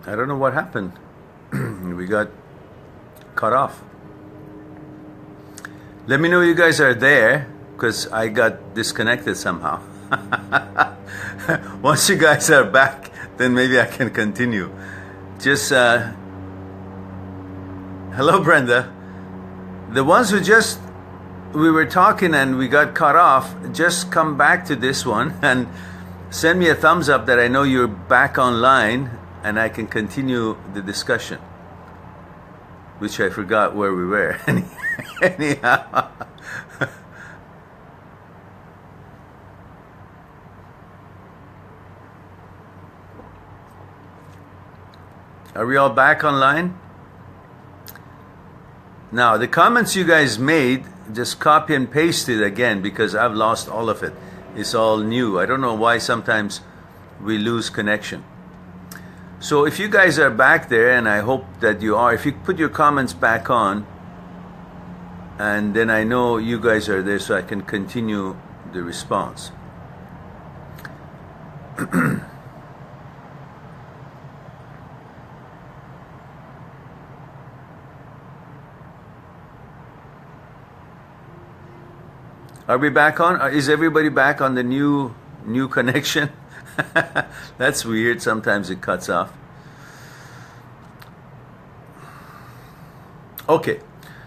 I don't know what happened. We got cut off. Let me know you guys are there, because I got disconnected somehow. Once you guys are back, then maybe I can continue. Just, hello Brenda. The ones who we were talking and we got cut off, just come back to this one and send me a thumbs up that I know you're back online and I can continue the discussion, which I forgot where we were. Anyhow. Are we all back online? Now, the comments you guys made, just copy and paste it again, because I've lost all of it. It's all new. I don't know why sometimes we lose connection. So if you guys are back there, and I hope that you are, if you put your comments back on, and then I know you guys are there so I can continue the response. Are we back on? Is everybody back on the new connection? That's weird. Sometimes it cuts off. Okay,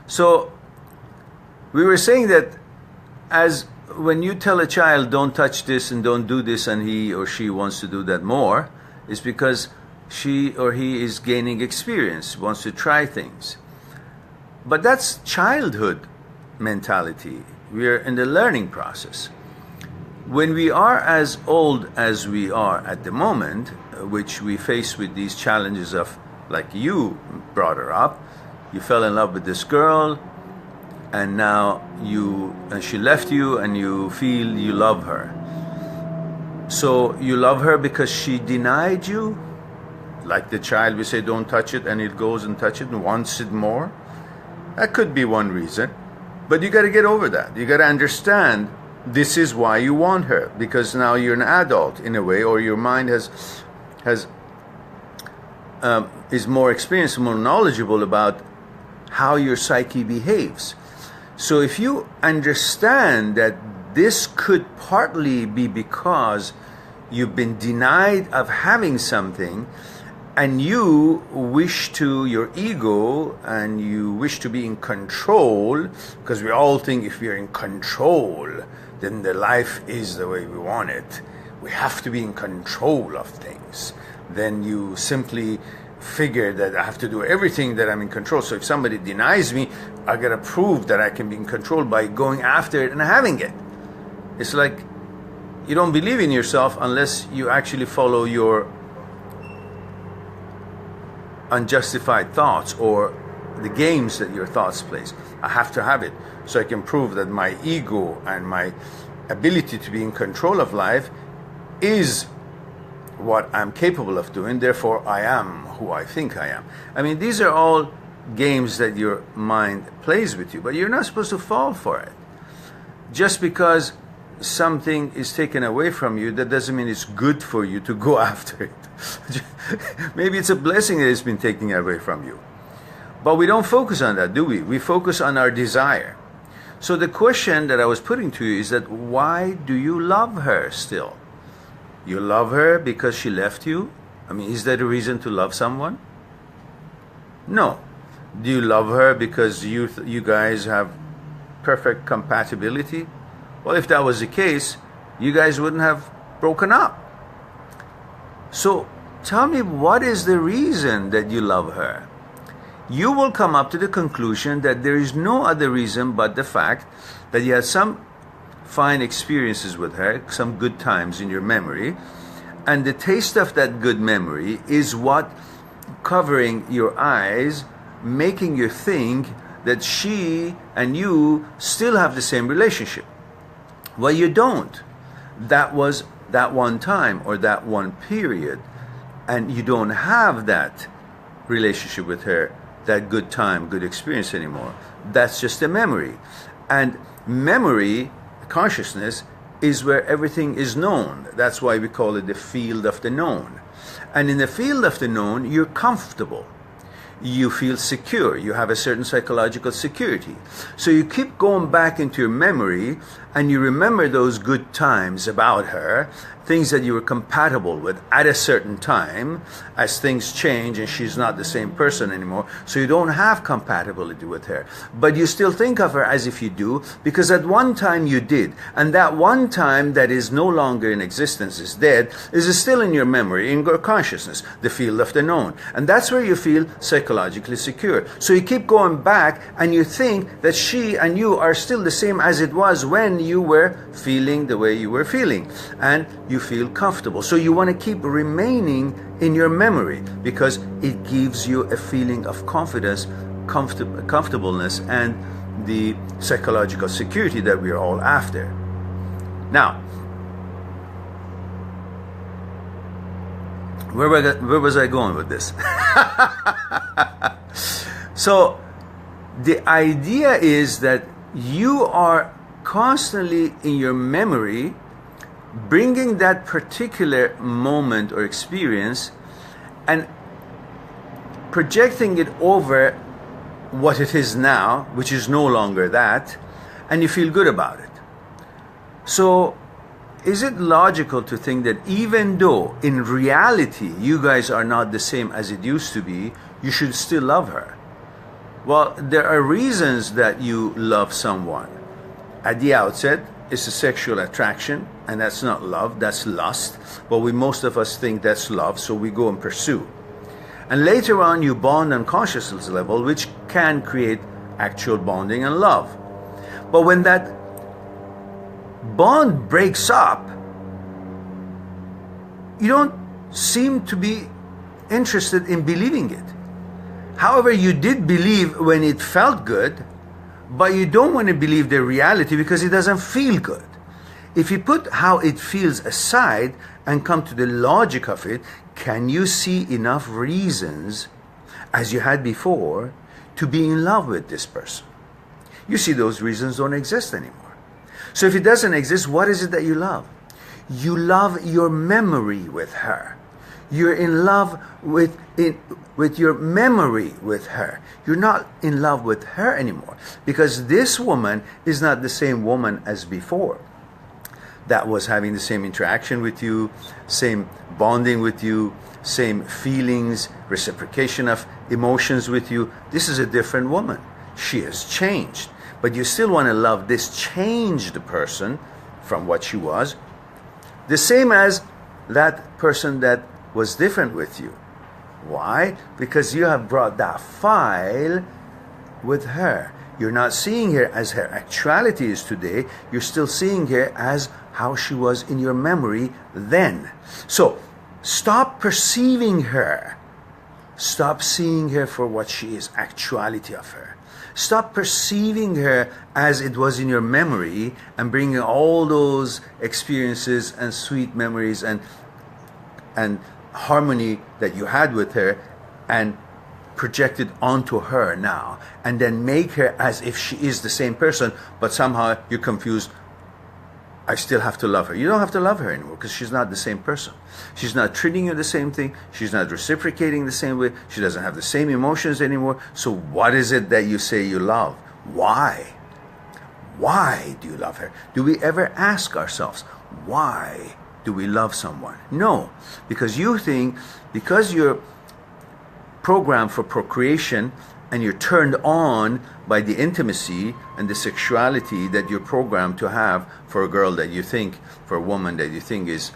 so we were saying that as when you tell a child don't touch this and don't do this, and he or she wants to do that more, it's because she or he is gaining experience, wants to try things. But that's childhood mentality. We are in the learning process. When we are as old as we are at the moment, which we face with these challenges of, like you brought her up, you fell in love with this girl, and now she left you, and you feel you love her. So you love her because she denied you, like the child, we say don't touch it, and it goes and touches it and wants it more. That could be one reason. But you got to get over that. You got to understand this is why you want her, because now you're an adult in a way, or your mind is more experienced, more knowledgeable about how your psyche behaves. So if you understand that this could partly be because you've been denied of having something, and you wish to, your ego, and you wish to be in control, because we all think if we're in control, then the life is the way we want it. We have to be in control of things. Then you simply figure that I have to do everything that I'm in control. So if somebody denies me, I gotta prove that I can be in control by going after it and having it. It's like you don't believe in yourself unless you actually follow your unjustified thoughts or the games that your thoughts plays. I have to have it so I can prove that my ego and my ability to be in control of life is what I'm capable of doing, therefore I am who I think I am. I mean, these are all games that your mind plays with you, but you're not supposed to fall for it. Just because something is taken away from you, that doesn't mean it's good for you to go after it. Maybe it's a blessing that it's been taken away from you. But we don't focus on that, do we? We focus on our desire. So the question that I was putting to you is that why do you love her still? You love her because she left you? I mean, is that a reason to love someone? No. Do you love her because you guys have perfect compatibility? Well, if that was the case, you guys wouldn't have broken up. So tell me, what is the reason that you love her? You will come up to the conclusion that there is no other reason but the fact that you had some fine experiences with her, some good times in your memory, and the taste of that good memory is what covering your eyes, making you think that she and you still have the same relationship. Well, you don't. That was that one time or that one period, and you don't have that relationship with her, that good time, good experience anymore. That's just a memory. And memory, consciousness, is where everything is known. That's why we call it the field of the known. And in the field of the known, you're comfortable. You feel secure. You have a certain psychological security. So you keep going back into your memory and you remember those good times about her, things that you were compatible with at a certain time. As things change and she's not the same person anymore, so you don't have compatibility with her. But you still think of her as if you do, because at one time you did. And that one time that is no longer in existence, is dead, is still in your memory, in your consciousness, the field of the known. And that's where you feel psychologically secure. So you keep going back and you think that she and you are still the same as it was when you were feeling the way you were feeling. And you feel comfortable. So you want to keep remaining in your memory because it gives you a feeling of confidence, comfortableness, and the psychological security that we are all after. Now, where was I going with this? So the idea is that you are constantly in your memory bringing that particular moment or experience and projecting it over what it is now, which is no longer that, and you feel good about it. So is it logical to think that even though in reality you guys are not the same as it used to be, you should still love her? Well, there are reasons that you love someone. At the outset, it's a sexual attraction, and that's not love, that's lust. But most of us think that's love, so we go and pursue. And later on, you bond on consciousness level, which can create actual bonding and love. But when that bond breaks up, you don't seem to be interested in believing it. However, you did believe when it felt good, but you don't want to believe the reality because it doesn't feel good. If you put how it feels aside and come to the logic of it, can you see enough reasons, as you had before, to be in love with this person? You see those reasons don't exist anymore. So if it doesn't exist, what is it that you love? You love your memory with her. You're in love with your memory with her. You're not in love with her anymore because this woman is not the same woman as before. That was having the same interaction with you, same bonding with you, same feelings, reciprocation of emotions with you. This is a different woman. She has changed. But you still want to love this changed person from what she was, the same as that person that was different with you. Why? Because you have brought that file with her. You're not seeing her as her actuality is today. You're still seeing her as how she was in your memory then. So stop perceiving her. Stop seeing her for what she is, actuality of her. Stop perceiving her as it was in your memory and bringing all those experiences and sweet memories and harmony that you had with her and project it onto her now, and then make her as if she is the same person, but somehow you're confused. I still have to love her. You don't have to love her anymore because she's not the same person. She's not treating you the same thing. She's not reciprocating the same way. She doesn't have the same emotions anymore. So what is it that you say you love? Why? Why do you love her? Do we ever ask ourselves, why do we love someone? No, because you think, because you're programmed for procreation and you're turned on by the intimacy and the sexuality that you're programmed to have for a girl that you think, for a woman that you think is,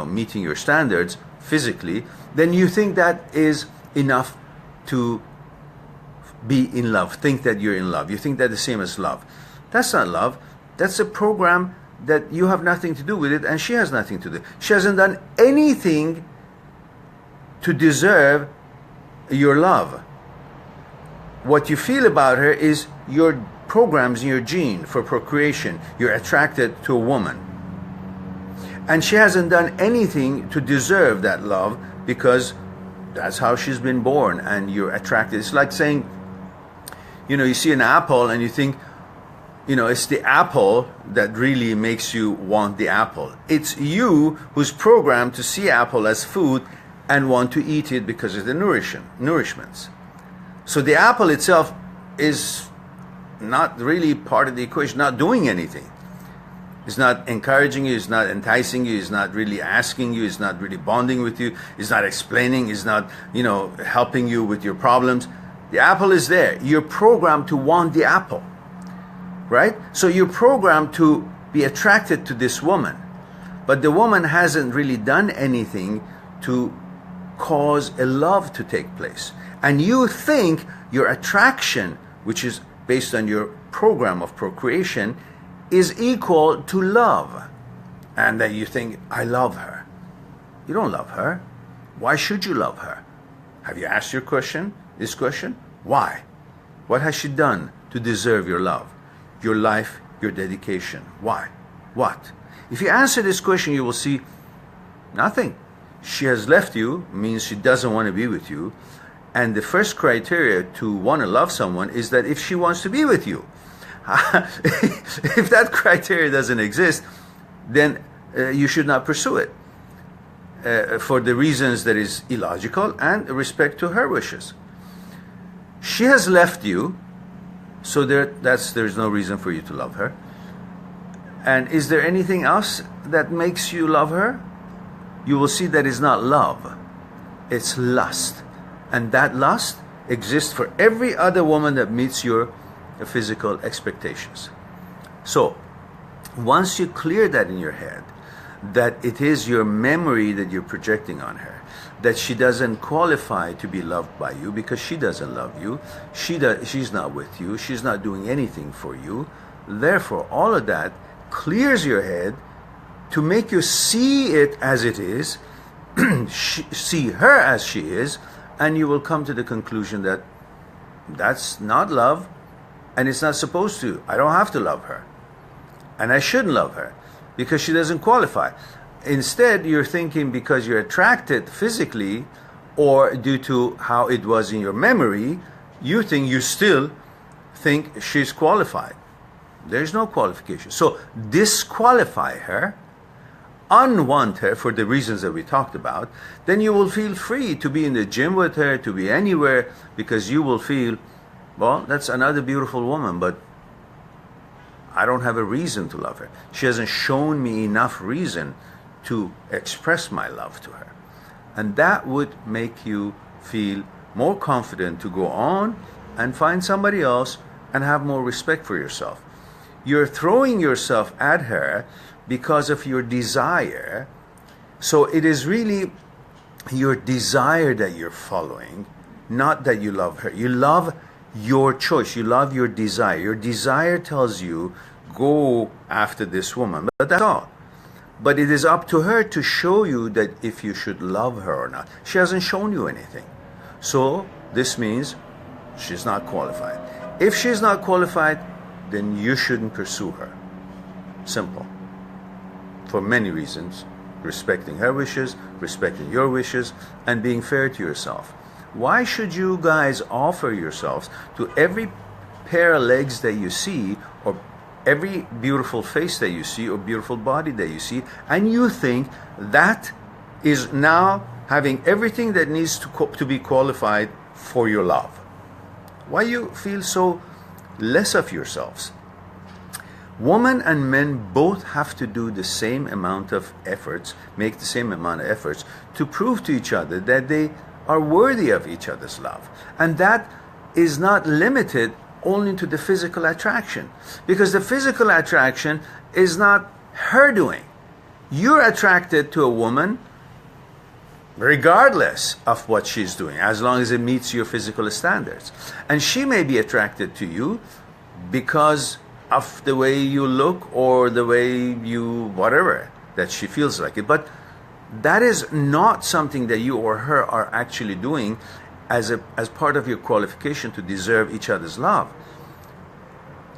meeting your standards physically, then you think that is enough to be in love, think that you're in love. You think that's the same as love. That's not love. That's a program that you have nothing to do with it, and she has nothing to do. She hasn't done anything to deserve your love. What you feel about her is your programs in your gene for procreation. You're attracted to a woman. And she hasn't done anything to deserve that love because that's how she's been born and you're attracted. It's like saying, you see an apple and you think, it's the apple that really makes you want the apple. It's you who's programmed to see apple as food and want to eat it because of the nourishments. So the apple itself is not really part of the equation, not doing anything. It's not encouraging you, it's not enticing you, it's not really asking you, it's not really bonding with you, it's not explaining, it's not, helping you with your problems. The apple is there. You're programmed to want the apple, right? So you're programmed to be attracted to this woman. But the woman hasn't really done anything to cause a love to take place. And you think your attraction, which is based on your program of procreation, is equal to love. And then you think, I love her. You don't love her. Why should you love her? Have you asked this question? Why? What has she done to deserve your love, your life, your dedication? Why? What? If you answer this question, you will see nothing. She has left you, means she doesn't want to be with you. And the first criteria to want to love someone is that if she wants to be with you. If that criteria doesn't exist, then you should not pursue it for the reasons that is illogical and respect to her wishes. She has left you, so there's no reason for you to love her. And is there anything else that makes you love her? You will see that it's not love, it's lust. And that lust exists for every other woman that meets your physical expectations. So once you clear that in your head, that it is your memory that you're projecting on her, that she doesn't qualify to be loved by you because she doesn't love you, she's not with you, she's not doing anything for you. Therefore, all of that clears your head to make you see it as it is, see her as she is, and you will come to the conclusion that that's not love, and it's not supposed to. I don't have to love her, and I shouldn't love her because she doesn't qualify. Instead, you're thinking because you're attracted physically or due to how it was in your memory, you still think she's qualified. There's no qualification. So disqualify her, unwant her for the reasons that we talked about, then you will feel free to be in the gym with her, to be anywhere, because you will feel, well, that's another beautiful woman, but I don't have a reason to love her. She hasn't shown me enough reason to express my love to her. And that would make you feel more confident to go on and find somebody else and have more respect for yourself. You're throwing yourself at her because of your desire. So it is really your desire that you're following, not that you love her. You love your choice. You love your desire. Your desire tells you, go after this woman. But that's all. But it is up to her to show you that if you should love her or not. She hasn't shown you anything. So this means she's not qualified. If she's not qualified, then you shouldn't pursue her. Simple. For many reasons. Respecting her wishes, respecting your wishes, and being fair to yourself. Why should you guys offer yourselves to every pair of legs that you see, or every beautiful face that you see, or beautiful body that you see, and you think that is now having everything that needs to be qualified for your love? Why you feel so less of yourselves? Women and men both have to do the same amount of efforts, make the same amount of efforts to prove to each other that they are worthy of each other's love. And that is not limited only to the physical attraction, because the physical attraction is not her doing. You're attracted to a woman regardless of what she's doing, as long as it meets your physical standards. And she may be attracted to you because of the way you look or the way you, whatever, that she feels like it. But that is not something that you or her are actually doing as part of your qualification to deserve each other's love.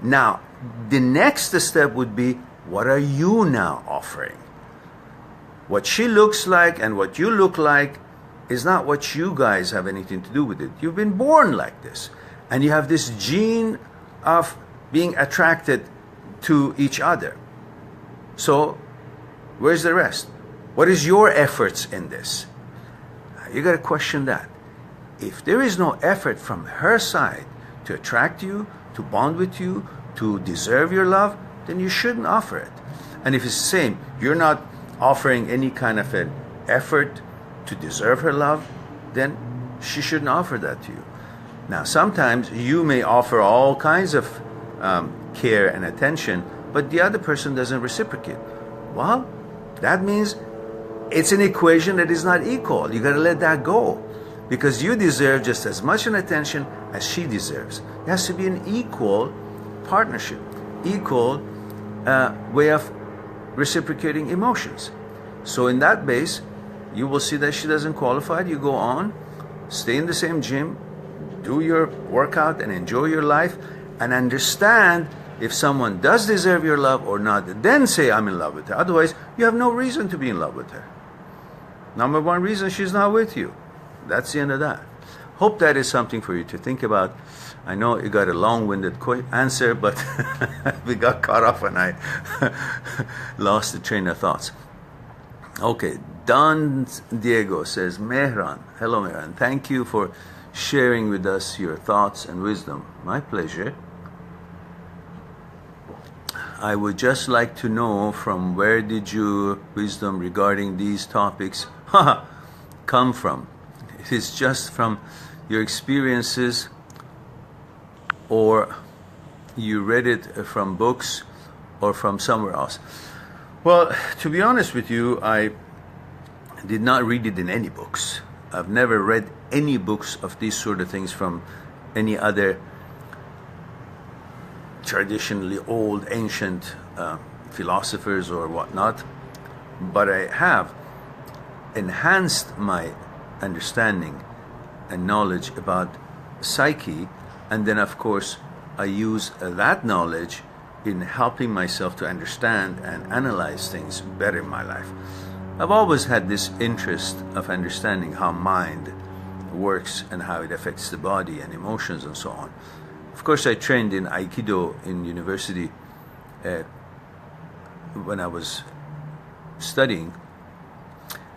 Now, the next step would be, what are you now offering? What she looks like and what you look like is not what you guys have anything to do with it. You've been born like this, and you have this gene of being attracted to each other. So, where's the rest? What is your efforts in this? You got to question that. If there is no effort from her side to attract you, to bond with you, to deserve your love, then you shouldn't offer it. And if it's the same, you're not offering any kind of an effort to deserve her love, then she shouldn't offer that to you. Now, sometimes you may offer all kinds of care and attention, but the other person doesn't reciprocate. Well, that means it's an equation that is not equal. You got to let that go, because you deserve just as much an attention as she deserves. It has to be an equal partnership, equal way of reciprocating emotions. So in that base, you will see that she doesn't qualify. You go on, stay in the same gym, do your workout and enjoy your life, and understand if someone does deserve your love or not. Then say, I'm in love with her. Otherwise, you have no reason to be in love with her. Number one reason, she's not with you. That's the end of that. Hope that is something for you to think about. I know you got a long-winded answer, but we got caught off and I lost the train of thoughts. Okay, Don Diego says, Mehran. Hello, Mehran. Thank you for sharing with us your thoughts and wisdom. My pleasure. I would just like to know, from where did your wisdom regarding these topics come from? It is just from your experiences, or you read it from books, or from somewhere else? Well, to be honest with you, I did not read it in any books. I've never read any books of these sort of things from any other traditionally old, ancient philosophers or whatnot. But I have enhanced my understanding and knowledge about psyche, and then of course I use that knowledge in helping myself to understand and analyze things better in my life. I've always had this interest of understanding how mind works and how it affects the body and emotions and so on. Of course, I trained in Aikido in university when I was studying,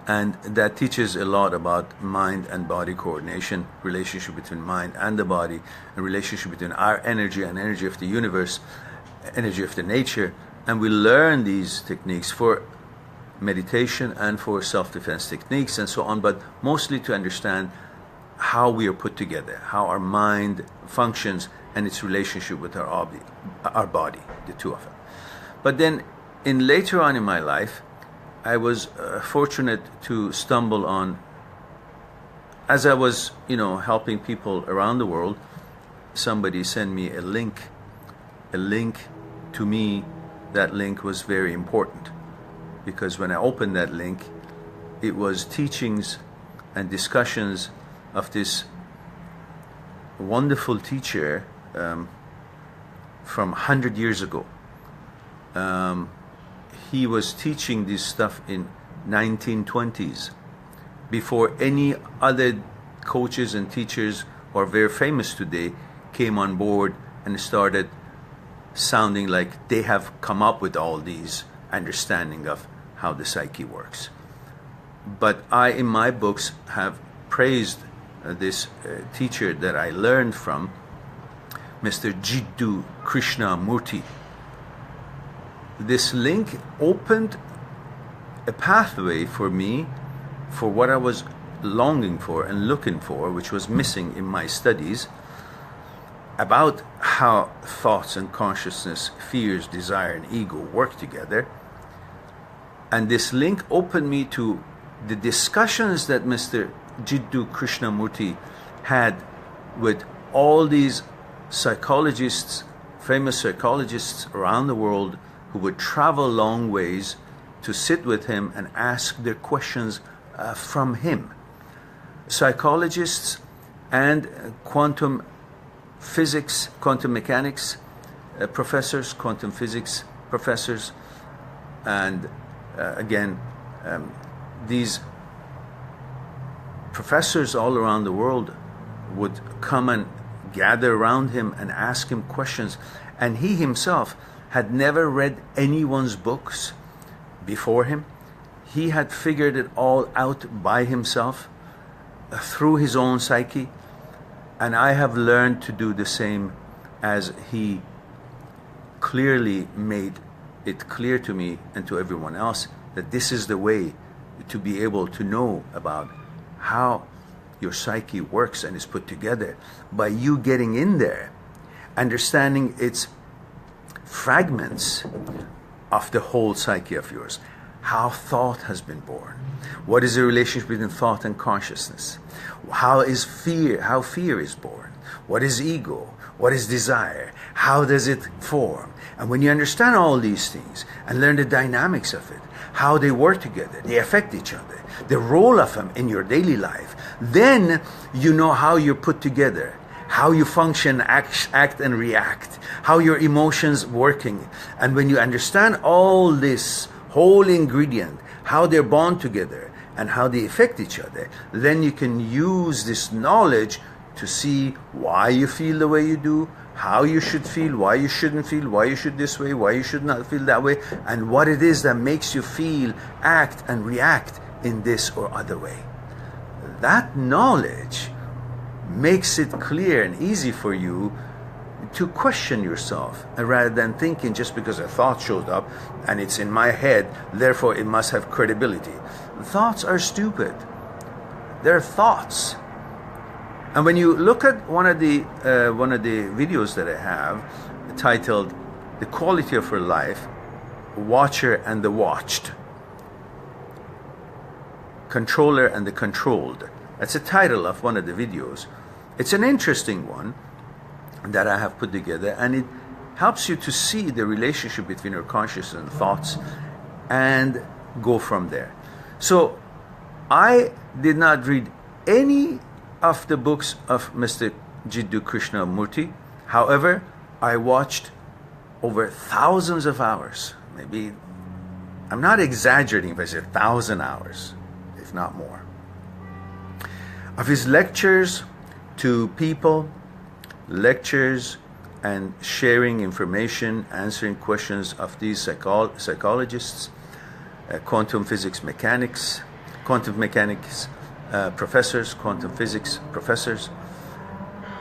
and that teaches a lot about mind and body coordination, relationship between mind and the body, and relationship between our energy and energy of the universe, energy of the nature. And we learn these techniques for meditation and for self-defense techniques and so on, but mostly to understand how we are put together, how our mind functions and its relationship with our body, the two of them. But then later on in my life, I was fortunate to stumble on, as I was, helping people around the world, somebody sent me a link. To me, that link was very important, because when I opened that link, it was teachings and discussions of this wonderful teacher from 100 years ago. He was teaching this stuff in 1920s, before any other coaches and teachers who are very famous today came on board and started sounding like they have come up with all these understanding of how the psyche works. But I, in my books, have praised this teacher that I learned from, Mr. Jiddu Krishnamurti. This link opened a pathway for me for what I was longing for and looking for, which was missing in my studies, about how thoughts and consciousness, fears, desire, and ego work together. And this link opened me to the discussions that Mr. Jiddu Krishnamurti had with all these psychologists, famous psychologists around the world, who would travel long ways to sit with him and ask their questions from him. Psychologists and quantum physics, quantum mechanics professors, quantum physics professors, and these professors all around the world would come and gather around him and ask him questions. And he himself had never read anyone's books before him. He had figured it all out by himself. through his own psyche, and I have learned to do the same as he clearly made it clear to me and to everyone else that this is the way to be able to know about how your psyche works and is put together, by you getting in there, understanding its fragments of the whole psyche of yours. How thought has been born. What is the relationship between thought and consciousness? How fear is born? What is ego? What is desire? How does it form? And when you understand all these things and learn the dynamics of it, how they work together, they affect each other, the role of them in your daily life, then you know how you're put together, how you function, act and react, how your emotions working. And when you understand all this whole ingredient, how they're bound together and how they affect each other, then you can use this knowledge to see why you feel the way you do, how you should feel, why you shouldn't feel, why you should this way, why you should not feel that way, and what it is that makes you feel, act and react in this or other way. That knowledge makes it clear and easy for you to question yourself, rather than thinking just because a thought showed up and it's in my head, therefore it must have credibility. Thoughts are stupid. They're thoughts. And when you look at one of the videos that I have titled "The Quality of Her Life: Watcher and the Watched, Controller and the Controlled," that's the title of one of the videos. It's an interesting one that I have put together, and it helps you to see the relationship between your consciousness and thoughts and go from there. So I did not read any of the books of Mr. Jiddu Krishnamurti. However, I watched over thousands of hours, maybe, I'm not exaggerating if I say 1,000 hours, if not more, of his lectures to people, lectures and sharing information, answering questions of these psychologists, quantum mechanics professors, quantum physics professors,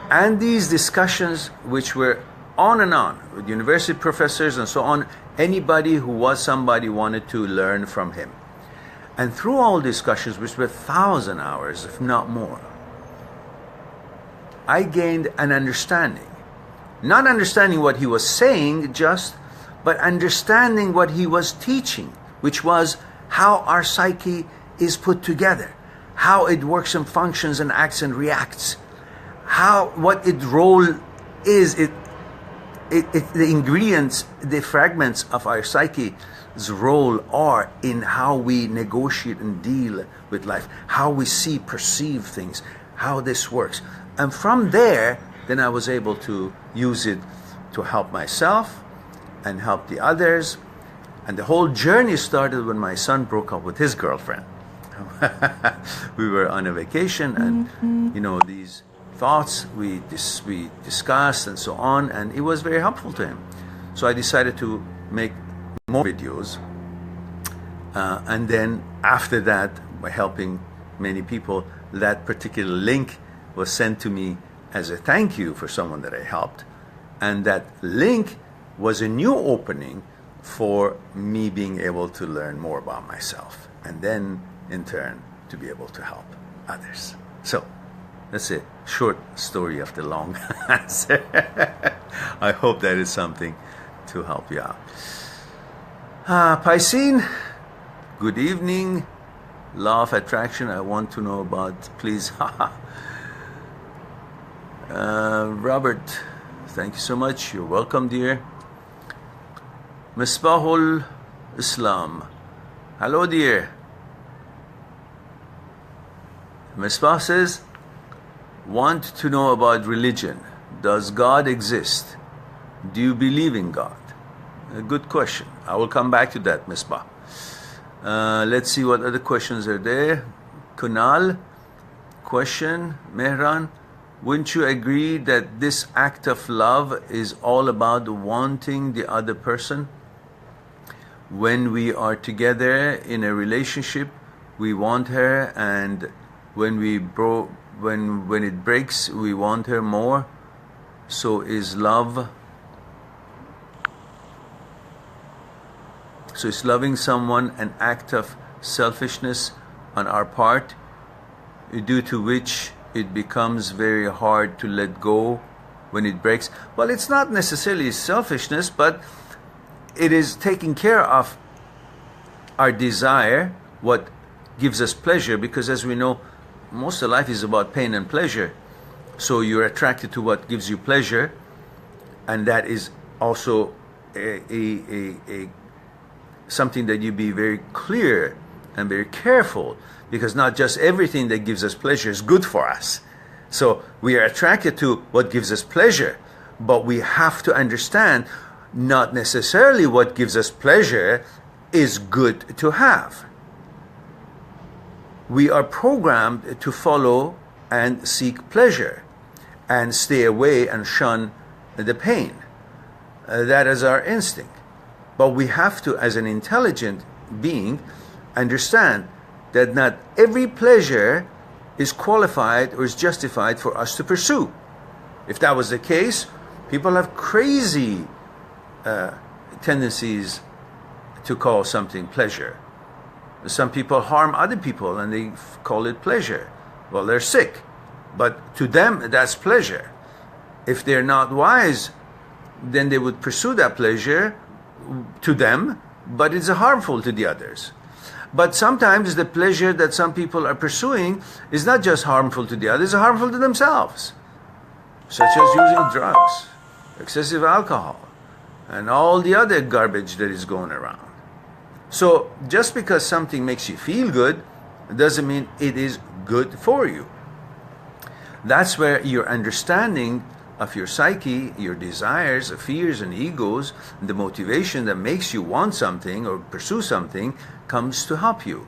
and these discussions which were on and on with university professors and so on, anybody who was somebody wanted to learn from him. And through all discussions, which were 1,000 hours, if not more, I gained an understanding. Not understanding what he was saying just, but understanding what he was teaching, which was how our psyche is put together, how it works and functions and acts and reacts, what its role is, the ingredients, the fragments of our psyche's role are in how we negotiate and deal with life, how we see, perceive things, how this works. And from there, then I was able to use it to help myself and help the others. And the whole journey started when my son broke up with his girlfriend. We were on a vacation, and these thoughts we discussed and so on, and it was very helpful to him. So I decided to make more videos, and then after that, by helping many people, that particular link was sent to me as a thank you for someone that I helped, and that link was a new opening for me being able to learn more about myself, and then in turn to be able to help others. So that's a short story of the long answer. I hope that is something to help you out. Piscine, good evening. Law of attraction, I want to know about, please. Robert, thank you so much. You're welcome, dear. Misbahul Islam, hello, dear. Misbah says, want to know about religion. Does God exist? Do you believe in God? A good question. I will come back to that, Misbah. Let's see what other questions are there. Kunal, question. Mehran, wouldn't you agree that this act of love is all about wanting the other person? When we are together in a relationship, we want her, and when when it breaks, we want her more. So is love. So is loving someone an act of selfishness on our part, due to which it becomes very hard to let go when it breaks? Well, it's not necessarily selfishness, but it is taking care of our desire, what gives us pleasure, because as we know, most of life is about pain and pleasure. So you're attracted to what gives you pleasure, and that is also a something that you be very clear and very careful, because not just everything that gives us pleasure is good for us. So we are attracted to what gives us pleasure, but we have to understand not necessarily what gives us pleasure is good to have. We are programmed to follow and seek pleasure and stay away and shun the pain. That is our instinct. But we have to, as an intelligent being, understand that not every pleasure is qualified or is justified for us to pursue. If that was the case, people have crazy tendencies to call something pleasure. Some people harm other people and they call it pleasure. Well, they're sick, but to them that's pleasure. If they're not wise, then they would pursue that pleasure to them, but it's harmful to the others. But sometimes the pleasure that some people are pursuing is not just harmful to the others, it's harmful to themselves, such as using drugs, excessive alcohol, and all the other garbage that is going around. So just because something makes you feel good doesn't mean it is good for you. That's where your understanding of your psyche, your desires, fears, and egos, the motivation that makes you want something or pursue something comes to help you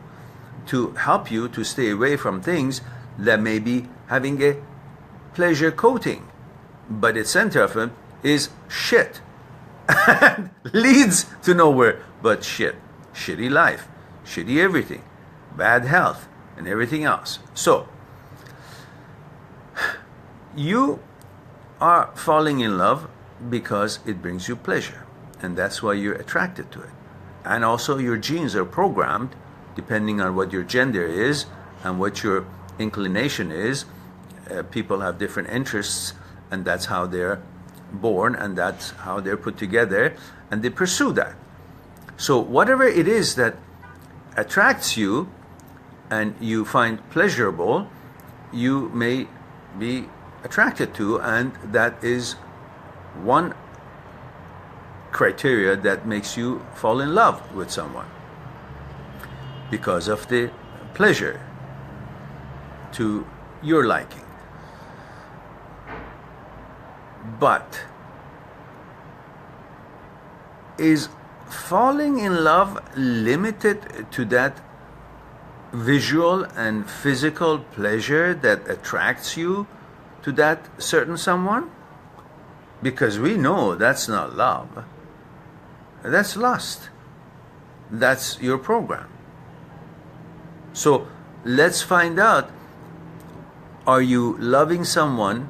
to stay away from things that may be having a pleasure coating, but the center of it is shit and leads to nowhere but shit. Shitty life, shitty everything, bad health, and everything else. So you are falling in love because it brings you pleasure, and that's why you're attracted to it. And also your genes are programmed depending on what your gender is and what your inclination is. People have different interests, and that's how they're born, and that's how they're put together, and they pursue that. So whatever it is that attracts you and you find pleasurable, you may be attracted to, and that is one criteria that makes you fall in love with someone, because of the pleasure to your liking. But is falling in love limited to that visual and physical pleasure that attracts you to that certain someone? Because we know that's not love. That's lust. That's your program. So let's find out, are you loving someone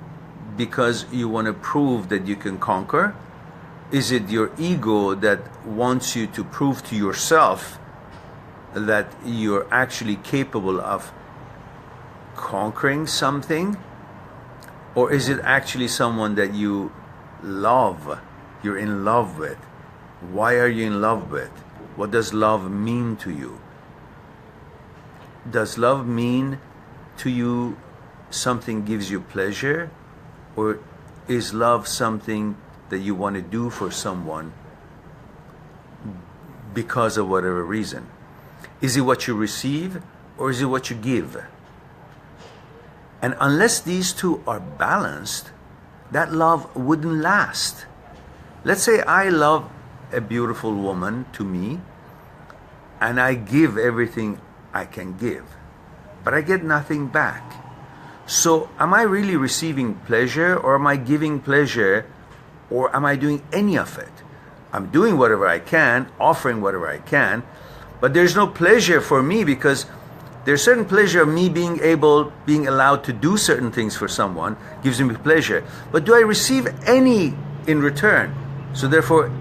because you want to prove that you can conquer? Is it your ego that wants you to prove to yourself that you're actually capable of conquering something? Or is it actually someone that you love, you're in love with? Why are you in love with? What does love mean to you? Does love mean to you something gives you pleasure? Or is love something that you want to do for someone because of whatever reason? Is it what you receive, or is it what you give? And unless these two are balanced, that love wouldn't last. Let's say I love a beautiful woman to me, and I give everything I can give, but I get nothing back. So am I really receiving pleasure, or am I giving pleasure, or am I doing any of it? I'm doing whatever I can, offering whatever I can, but there's no pleasure for me, because There's certain pleasure of me being allowed to do certain things for someone, gives me pleasure. But do I receive any in return? So therefore,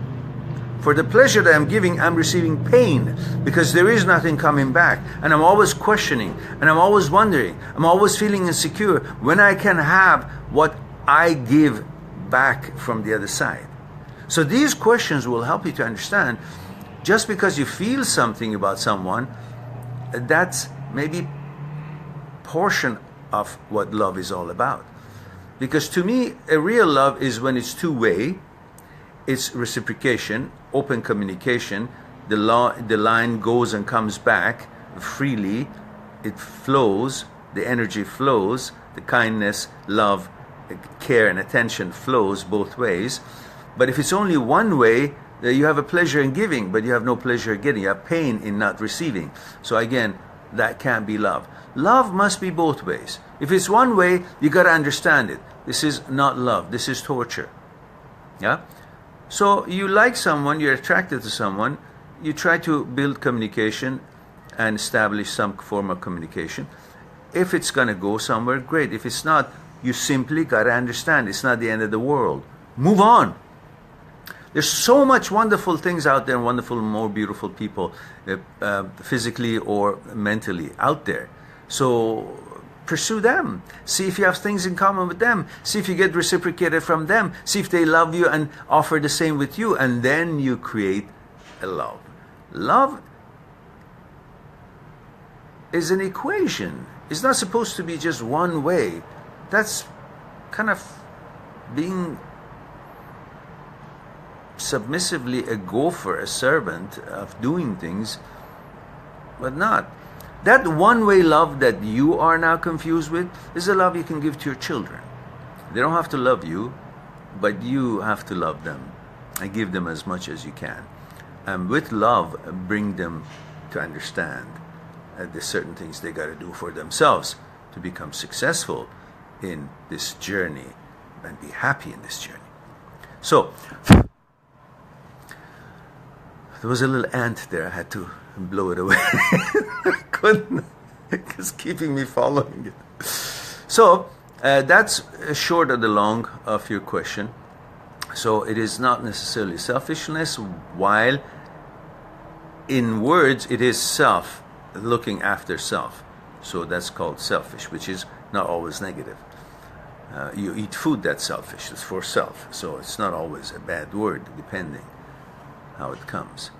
for the pleasure that I'm giving, I'm receiving pain, because there is nothing coming back. And I'm always questioning, and I'm always wondering, I'm always feeling insecure when I can have what I give back from the other side. So these questions will help you to understand, just because you feel something about someone, that's maybe portion of what love is all about. Because to me, a real love is when it's two-way, it's reciprocation, open communication, the line goes and comes back freely, it flows, the energy flows, the kindness, love, care and attention flows both ways. But if it's only one way, you have a pleasure in giving, but you have no pleasure in getting. You have pain in not receiving. So again, that can't be love. Love must be both ways. If it's one way, you got to understand it. This is not love. This is torture. Yeah? So you like someone, you're attracted to someone, you try to build communication and establish some form of communication. If it's going to go somewhere, great. If it's not, you simply got to understand it's not the end of the world. Move on. There's so much wonderful things out there, wonderful, more beautiful people, physically or mentally out there. So pursue them. See if you have things in common with them. See if you get reciprocated from them. See if they love you and offer the same with you. And then you create a love. Love is an equation. It's not supposed to be just one way. That's kind of being submissively a gopher, a servant of doing things, but not. That one-way love that you are now confused with is a love you can give to your children. They don't have to love you, but you have to love them and give them as much as you can. And with love, bring them to understand that there's certain things they got to do for themselves to become successful in this journey and be happy in this journey. So, there was a little ant there. I had to blow it away. I couldn't. It's keeping me following it. So, that's short of the long of your question. So, it is not necessarily selfishness, while in words it is self, looking after self. So, that's called selfish, which is not always negative. You eat food, that's selfish. It's for self. So, it's not always a bad word, depending how it comes.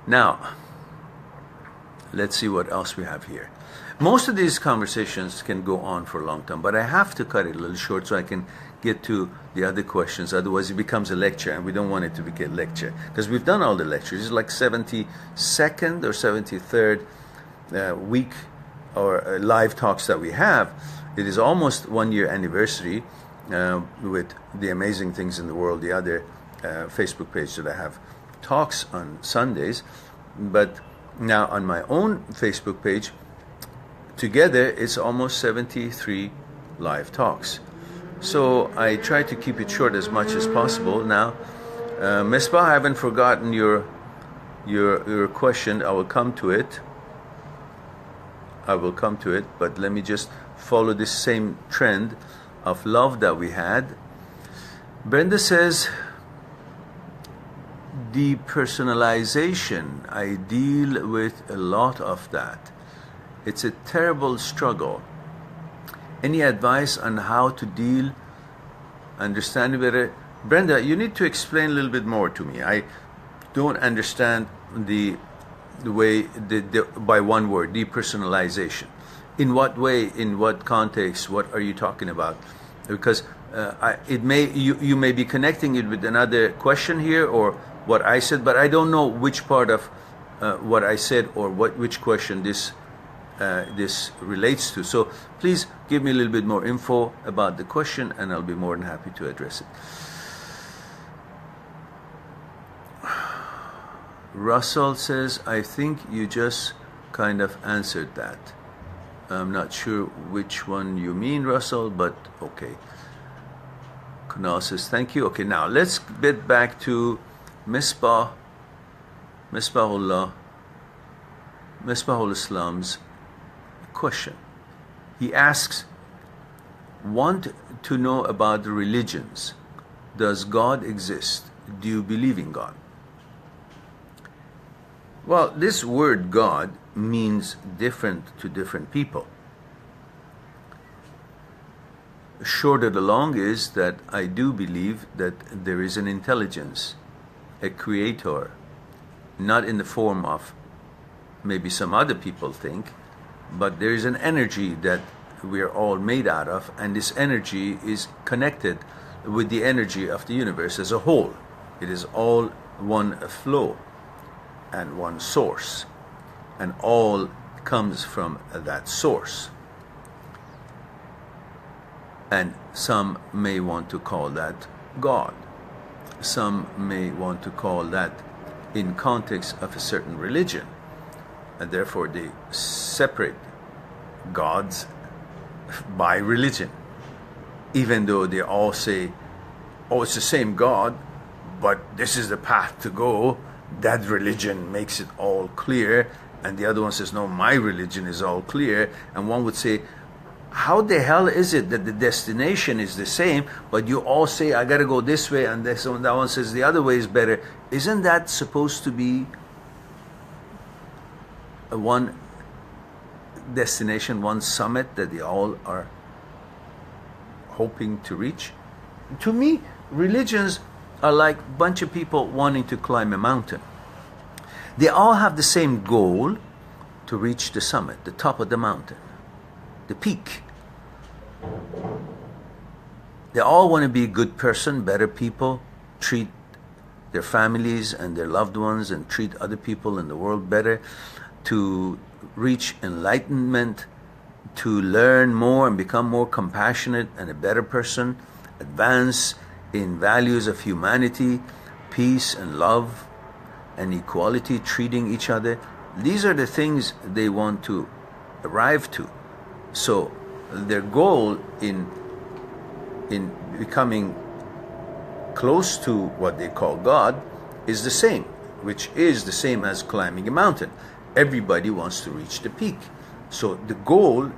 Now, let's see what else we have here. Most of these conversations can go on for a long time, but I have to cut it a little short so I can get to the other questions. Otherwise, it becomes a lecture, and we don't want it to be a lecture, because we've done all the lectures. It's like 72nd or 73rd week or live talks that we have. It is almost 1 year anniversary with the Amazing Things in the World, the other Facebook page that I have talks on Sundays. But now on my own Facebook page, together it's almost 73 live talks. So I try to keep it short as much as possible. Now, Misbah, I haven't forgotten your question. I will come to it. But let me just follow this same trend of love that we had. Brenda says, depersonalization. I deal with a lot of that. It's a terrible struggle. Any advice on how to deal, understand it better? Brenda, you need to explain a little bit more to me. I don't understand the way, by one word, depersonalization. In what way, in what context, what are you talking about? Because you may be connecting it with another question here, or what I said, but I don't know which part of what I said or which question this relates to. So please give me a little bit more info about the question, and I'll be more than happy to address it. Russell says, I think you just kind of answered that. I'm not sure which one you mean, Russell, but okay. Kunal says, thank you. Okay, now let's get back to Misbahul Islam's question. He asks, want to know about the religions. Does God exist? Do you believe in God? Well, this word God means different to different people. Short of the long is that I do believe that there is an intelligence, a creator, not in the form of maybe some other people think, but there is an energy that we are all made out of, and this energy is connected with the energy of the universe as a whole. It is all one flow and one source, and all comes from that source. And some may want to call that God. Some may want to call that in context of a certain religion, and therefore they separate gods by religion, even though they all say, oh, it's the same God, but this is the path to go. That religion makes it all clear, and the other one says, no, my religion is all clear. And one would say, how the hell is it that the destination is the same, but you all say, I gotta go this way, and this one, that one says the other way is better? Isn't that supposed to be one destination, one summit that they all are hoping to reach? To me, religions are like a bunch of people wanting to climb a mountain. They all have the same goal, to reach the summit, the top of the mountain, the peak. They all want to be a good person, better people, treat their families and their loved ones and treat other people in the world better, to reach enlightenment, to learn more and become more compassionate and a better person, advance in values of humanity, peace and love and equality, treating each other. These are the things they want to arrive to. So their goal in becoming close to what they call God is the same, which is the same as climbing a mountain. Everybody wants to reach the peak. So the goal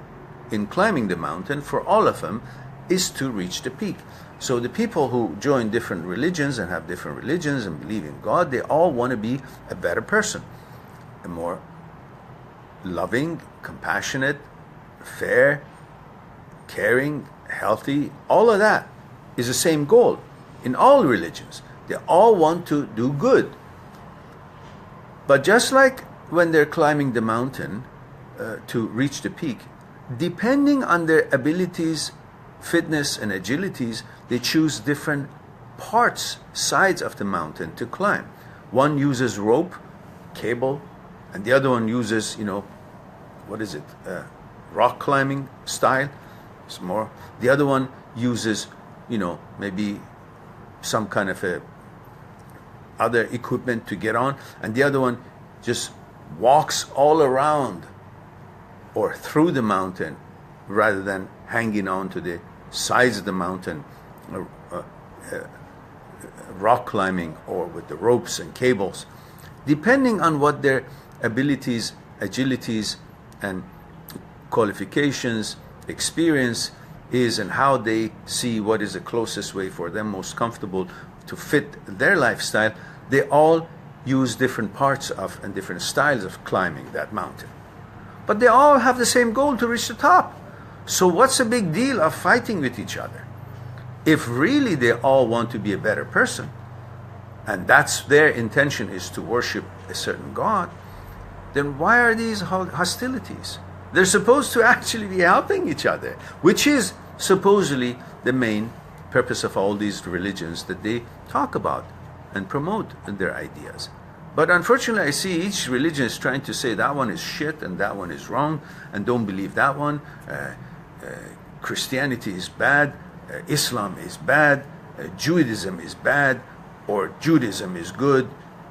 in climbing the mountain for all of them is to reach the peak. So the people who join different religions and have different religions and believe in God, they all want to be a better person, a more loving, compassionate, fair, caring, healthy. All of that is the same goal in all religions. They all want to do good. But just like when they're climbing the mountain to reach the peak, depending on their abilities, fitness and agilities, they choose different parts, sides of the mountain to climb. One uses rope, cable, and the other one uses, rock climbing style. It's more. The other one uses, maybe some kind of other equipment to get on, and the other one just walks all around or through the mountain rather than hanging on to the sides of the mountain, rock climbing or with the ropes and cables. Depending on what their abilities, agilities, and qualifications, experience is, and how they see what is the closest way for them, most comfortable to fit their lifestyle, they all use different parts of and different styles of climbing that mountain. But they all have the same goal, to reach the top. So what's the big deal of fighting with each other? If really they all want to be a better person, and that's their intention, is to worship a certain God, then why are these hostilities? They're supposed to actually be helping each other, which is supposedly the main purpose of all these religions that they talk about and promote their ideas. But unfortunately, I see each religion is trying to say that one is shit and that one is wrong, and don't believe that one. Christianity is bad, Islam is bad, Judaism is bad, or Judaism is good,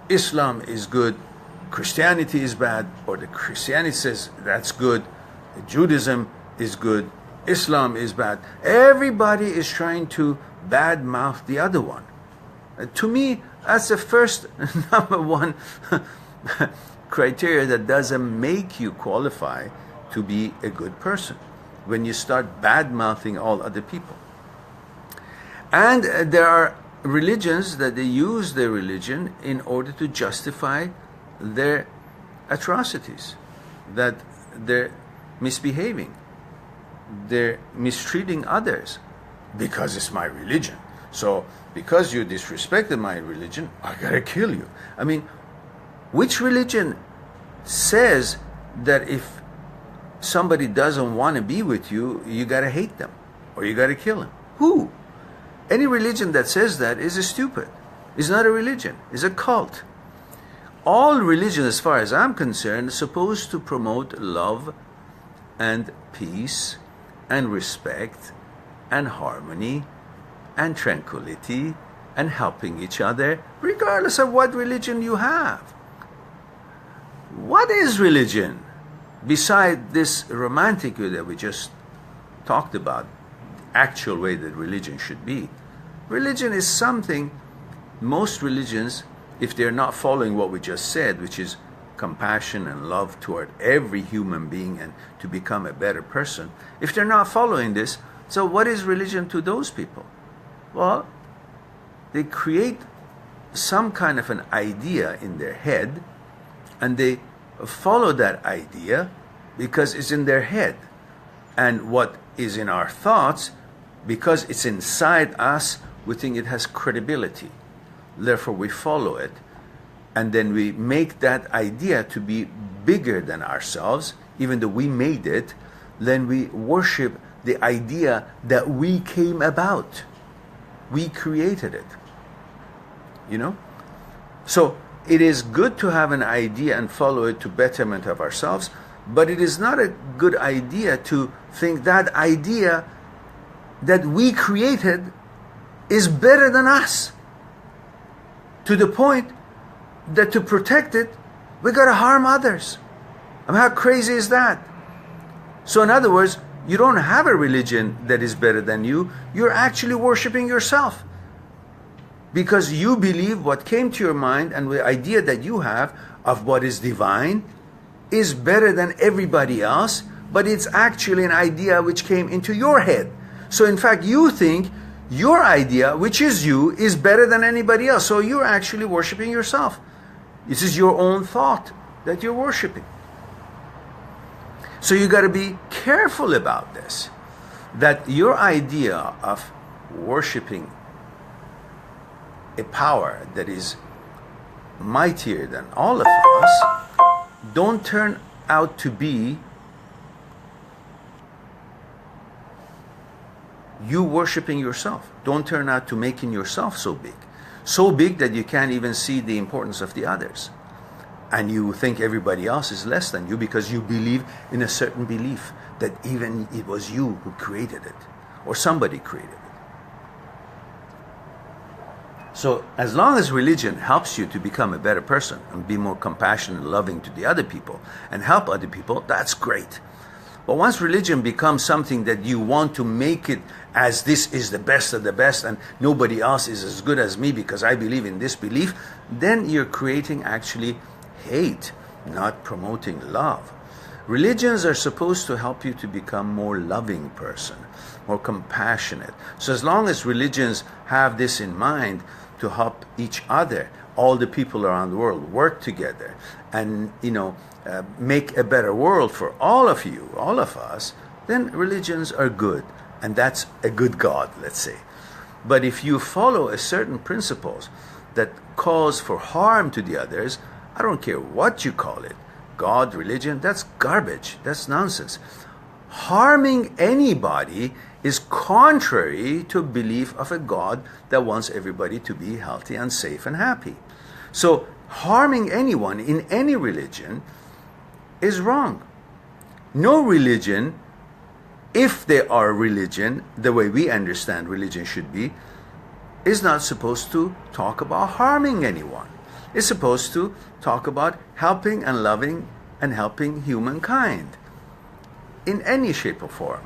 Islam is good, Christianity is bad, or the Christianity says that's good, Judaism is good, Islam is bad. Everybody is trying to badmouth the other one. To me, that's the first number one criteria that doesn't make you qualify to be a good person, when you start bad-mouthing all other people. And there are religions that they use their religion in order to justify their atrocities, that they're misbehaving, they're mistreating others, because it's my religion. So because you disrespected my religion, I gotta kill you. I mean, which religion says that if somebody doesn't want to be with you, you gotta hate them or you gotta kill them? Who? Any religion that says that is stupid. It's not a religion. It's a cult. All religion, as far as I'm concerned, is supposed to promote love and peace and respect and harmony and tranquility and helping each other, regardless of what religion you have. What is religion beside this romantic way that we just talked about, the actual way that religion should be? Religion is something, most religions, if they're not following what we just said, which is compassion and love toward every human being and to become a better person, if they're not following this, so what is religion to those people? Well, they create some kind of an idea in their head, and they follow that idea because it's in their head. And what is in our thoughts, because it's inside us, we think it has credibility. Therefore, we follow it. And then we make that idea to be bigger than ourselves, even though we made it. Then we worship the idea that we came about. We created it. You know? So it is good to have an idea and follow it to betterment of ourselves, but it is not a good idea to think that idea that we created is better than us, to the point that to protect it, we got to harm others. I mean, how crazy is that? So in other words, you don't have a religion that is better than you. You're actually worshiping yourself, because you believe what came to your mind and the idea that you have of what is divine is better than everybody else, but it's actually an idea which came into your head. So in fact, you think your idea, which is you, is better than anybody else. So you're actually worshiping yourself. This is your own thought that you're worshiping. So you got to be careful about this, that your idea of worshiping a power that is mightier than all of us don't turn out to be you worshiping yourself. Don't turn out to making yourself so big that you can't even see the importance of the others. And you think everybody else is less than you because you believe in a certain belief that even it was you who created it, or somebody created it. So as long as religion helps you to become a better person and be more compassionate and loving to the other people and help other people, that's great. But once religion becomes something that you want to make it as this is the best of the best and nobody else is as good as me because I believe in this belief, then you're creating actually hate, not promoting love. Religions are supposed to help you to become more loving person, more compassionate. So as long as religions have this in mind, to help each other, all the people around the world work together and make a better world for all of you, all of us, then religions are good, and that's a good God, let's say. But if you follow a certain principles that cause for harm to the others, I don't care what you call it, God, religion, that's garbage, that's nonsense. Harming anybody is contrary to belief of a God that wants everybody to be healthy and safe and happy. So harming anyone in any religion is wrong. No religion, if they are religion, the way we understand religion should be, is not supposed to talk about harming anyone. It's supposed to talk about helping and loving and helping humankind in any shape or form.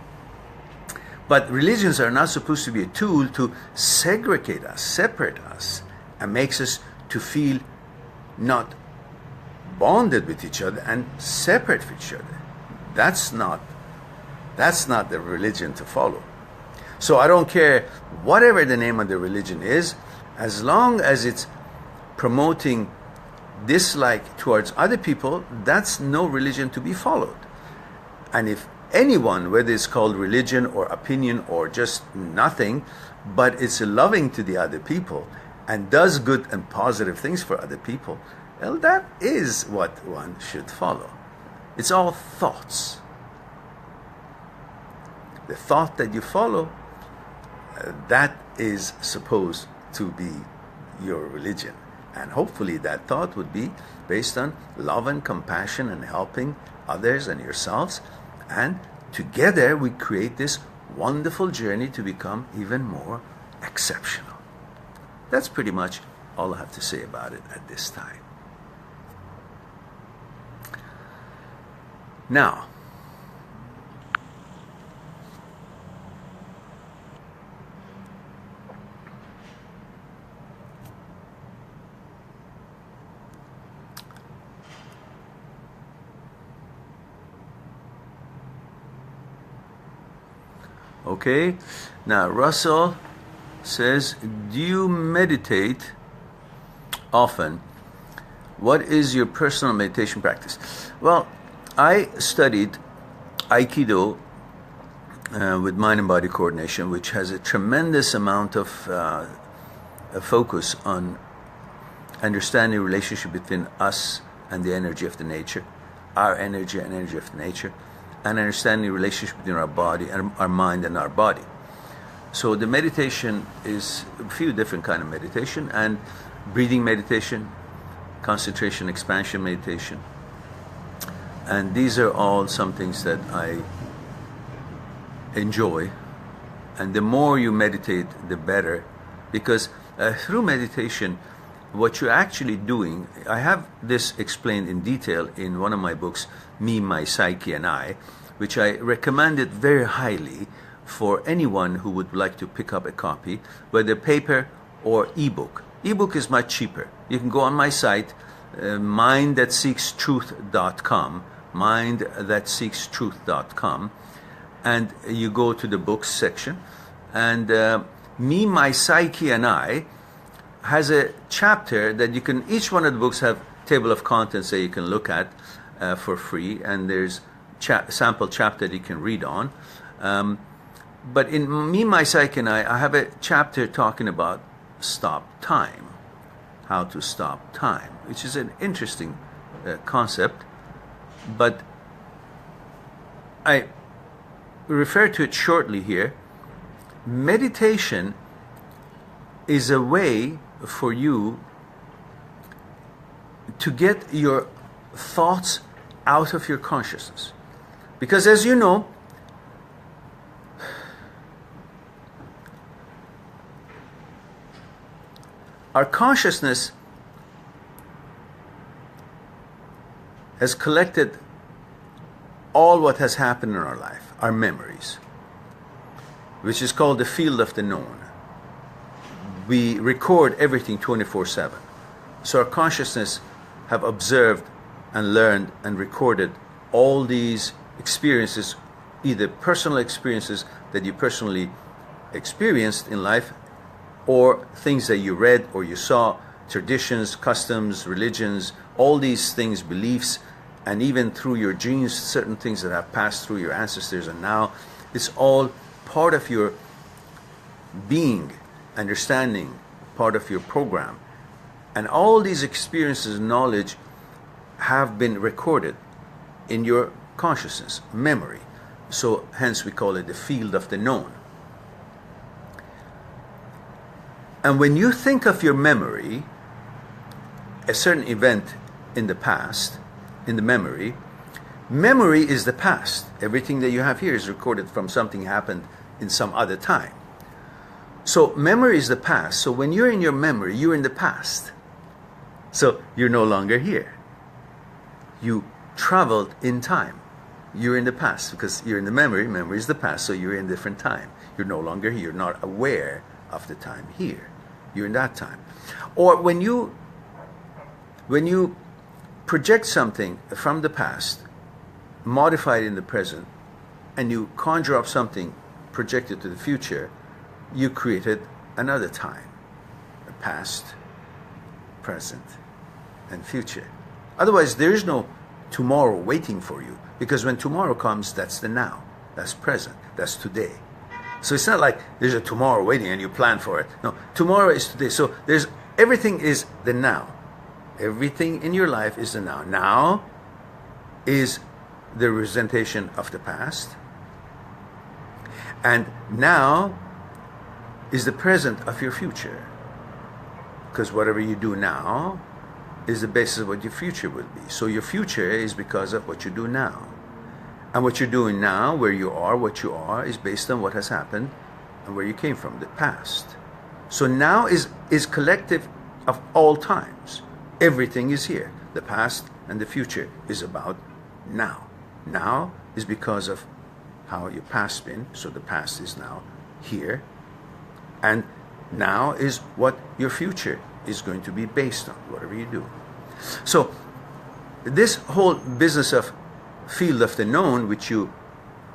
But religions are not supposed to be a tool to segregate us, separate us, and makes us to feel not bonded with each other and separate from each other. That's not the religion to follow. So I don't care whatever the name of the religion is, as long as it's promoting dislike towards other people, that's no religion to be followed. And if anyone, whether it's called religion or opinion or just nothing, but it's loving to the other people and does good and positive things for other people, well, that is what one should follow. It's all thoughts. The thought that you follow, that is supposed to be your religion. And hopefully that thought would be based on love and compassion and helping others and yourselves. And together we create this wonderful journey to become even more exceptional. That's pretty much all I have to say about it at this time. Now, okay, now Russell says, do you meditate often? What is your personal meditation practice? Well, I studied Aikido with mind and body coordination, which has a tremendous amount of focus on understanding the relationship between us and the energy of the nature, our energy and energy of the nature, and understanding the relationship between our body and our mind and our body. So the meditation is a few different kind of meditation, and breathing meditation, concentration, expansion meditation. And these are all some things that I enjoy. And the more you meditate, the better. Because through meditation, what you're actually doing, I have this explained in detail in one of my books, Me, My Psyche and I, which I recommend it very highly for anyone who would like to pick up a copy, whether paper or ebook. Ebook is much cheaper. You can go on my site, mindthatseekstruth.com, mindthatseekstruth.com, and you go to the books section, and Me, My Psyche and I has a chapter that you can, each one of the books have table of contents that you can look at for free, and there's sample chapter that you can read on. But in Me, My Psyche and I have a chapter talking about stop time, how to stop time, which is an interesting concept, but I refer to it shortly here. Meditation is a way for you to get your thoughts out of your consciousness. Because as you know, our consciousness has collected all what has happened in our life, our memories, which is called the field of the known. We record everything 24/7. So our consciousness have observed and learned and recorded all these experiences, either personal experiences that you personally experienced in life, or things that you read or you saw, traditions, customs, religions, all these things, beliefs, and even through your genes, certain things that have passed through your ancestors, and now it's all part of your being, understanding, part of your program. And all these experiences and knowledge have been recorded in your consciousness, memory. So hence we call it the field of the known. And when you think of your memory, a certain event in the past, in the memory is the past. Everything that you have here is recorded from something happened in some other time. So memory is the past. So when you're in your memory, you're in the past. So you're no longer here. You traveled in time. You're in the past because you're in the memory. Memory is the past, so you're in a different time. You're no longer here. You're not aware of the time here. You're in that time. Or when you project something from the past modify it in the present, and you conjure up something projected to the future, you created another time, the past, present, and future. Otherwise, there is no tomorrow waiting for you, because when tomorrow comes, that's the now, that's present, that's today. So it's not like there's a tomorrow waiting and you plan for it. No, tomorrow is today. So everything is the now. Everything in your life is the now. Now is the representation of the past, and now is the present of your future. Because whatever you do now is the basis of what your future will be. So your future is because of what you do now. And what you're doing now, where you are, what you are, is based on what has happened and where you came from, the past. So now is collective of all times. Everything is here. The past and the future is about now. Now is because of how your past been, so the past is now here. And now is what your future is going to be based on, whatever you do. So this whole business of field of the known, which you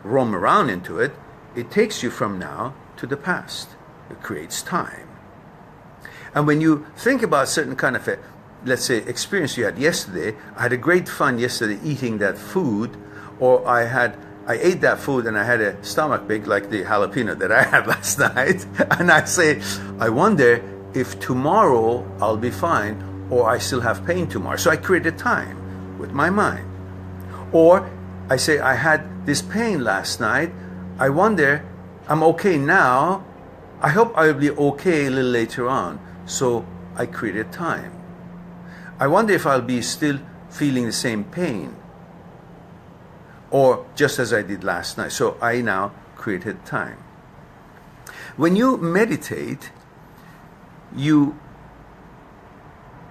roam around into it, it takes you from now to the past. It creates time. And when you think about certain kind of a, let's say, experience you had yesterday, I had a great fun yesterday eating that food, or I ate that food and I had a stomach big like the jalapeno that I had last night, and I say, I wonder if tomorrow I'll be fine, or I still have pain tomorrow. So I created time with my mind. Or I say, I had this pain last night, I wonder, I'm okay now, I hope I'll be okay a little later on. So I created time. I wonder if I'll be still feeling the same pain, or just as I did last night. So I now created time. When you meditate, you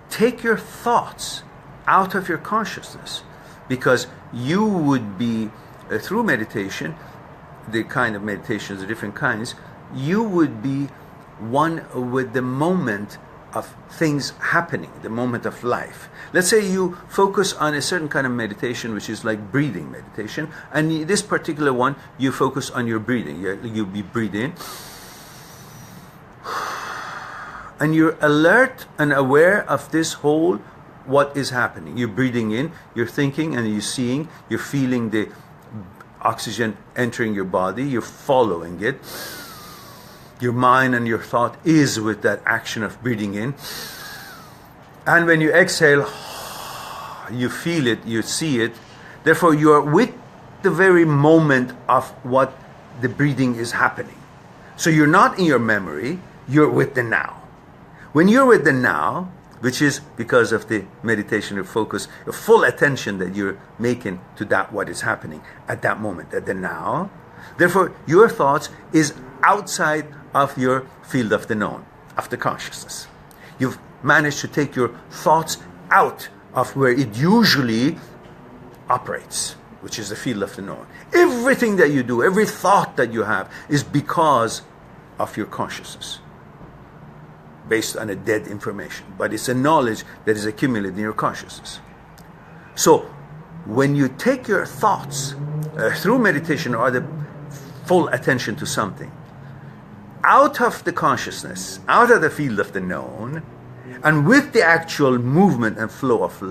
take your thoughts out of your consciousness, because you would be, through meditation, the kind of meditations, the different kinds, you would be one with the moment of things happening, the moment of life. Let's say you focus on a certain kind of meditation, which is like breathing meditation, and this particular one, you focus on your breathing. You'll be breathing, and you're alert and aware of this whole, what is happening. You're breathing in, you're thinking, and you're seeing, you're feeling the oxygen entering your body, you're following it. Your mind and your thought is with that action of breathing in. And when you exhale, you feel it, you see it. Therefore, you are with the very moment of what the breathing is happening. So you're not in your memory, you're with the now. When you're with the now, which is because of the meditation of focus, the full attention that you're making to that what is happening at that moment, at the now. Therefore, your thoughts is outside of your field of the known, of the consciousness. You've managed to take your thoughts out of where it usually operates, which is the field of the known. Everything that you do, every thought that you have, is because of your consciousness, based on a dead information. But it's a knowledge that is accumulated in your consciousness. So when you take your thoughts through meditation or other full attention to something, out of the consciousness, out of the field of the known, and with the actual movement and flow of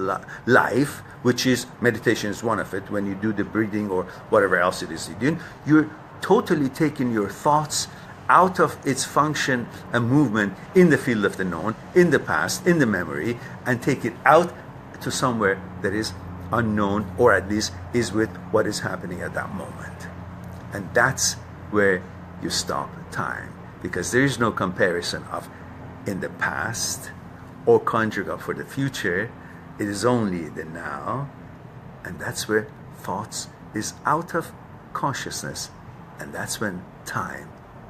life, which is, meditation is one of it, when you do the breathing or whatever else it is you're doing, you're totally taking your thoughts out of its function and movement in the field of the known, in the past, in the memory, and take it out to somewhere that is unknown, or at least is with what is happening at that moment. And that's where you stop time. Because there is no comparison of in the past or conjuring up for the future. It is only the now, and that's where thoughts is out of consciousness, and that's when time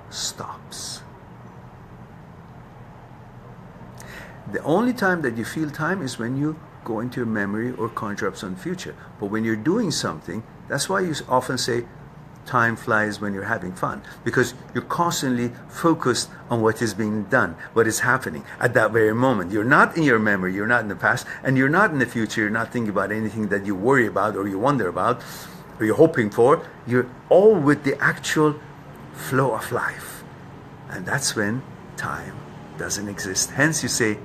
stops. The only time that you feel time is when you go into your memory or conjure up some future. But when you're doing something, that's why you often say, time flies when you're having fun, because you're constantly focused on what is being done, what is happening at that very moment. You're not in your memory, you're not in the past, and you're not in the future. You're not thinking about anything that you worry about or you wonder about. or you're hoping for. You're all with the actual flow of life. And that's when time doesn't exist. Hence you say,